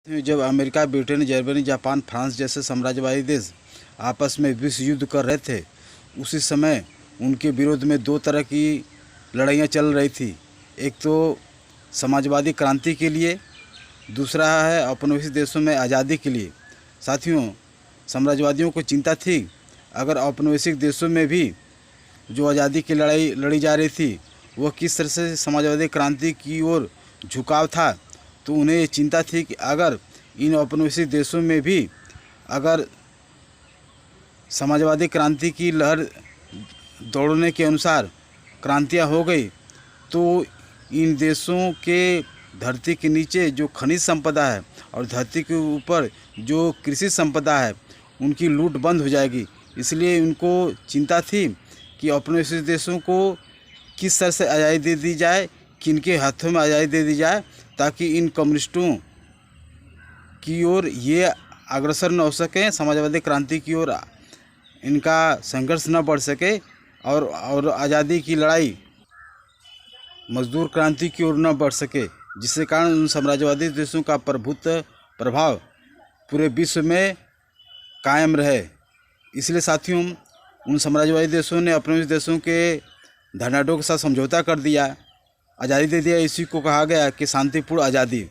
जब America, Britain, Germany, Japan, France जैसे साम्राज्यवादी देश आपस में विश्व युद्ध कर रहे थे, उसी समय उनके विरोध में दो तरह की लड़ाइयाँ चल रही थी। एक तो समाजवादी क्रांति के लिए, दूसरा है औपनिवेशिक देशों में आज़ादी के लिए। साथियों, साम्राज्यवादियों को चिंता थी अगर औपनिवेशिक देशों में भी जो आज़ादी की लड़ाई लड़ी जा रही थी वह किस तरह से समाजवादी क्रांति की ओर झुकाव था, तो उन्हें ये चिंता थी कि अगर इन औपनिवेशिक देशों में भी अगर समाजवादी क्रांति की लहर दौड़ने के अनुसार क्रांतियाँ हो गई तो इन देशों के धरती के नीचे जो खनिज संपदा है और धरती के ऊपर जो कृषि संपदा है उनकी लूट बंद हो जाएगी। इसलिए उनको चिंता थी कि औपनिवेशिक देशों को किस तरह से आज़ादी दे दी जाए, किनके हाथों में आज़ादी दे दी जाए, ताकि इन कम्युनिस्टों की ओर ये अग्रसर न हो सकें, समाजवादी क्रांति की ओर इनका संघर्ष न बढ़ सके और आज़ादी की लड़ाई मजदूर क्रांति की ओर न बढ़ सके, जिसके कारण उन साम्राज्यवादी देशों का प्रभुत्व प्रभाव पूरे विश्व में कायम रहे। इसलिए साथियों, उन साम्राज्यवादी देशों ने अपने देशों के धनाढ्यों के साथ समझौता कर दिया, आज़ादी दे दिया। इसी को कहा गया कि शांतिपूर्ण आज़ादी।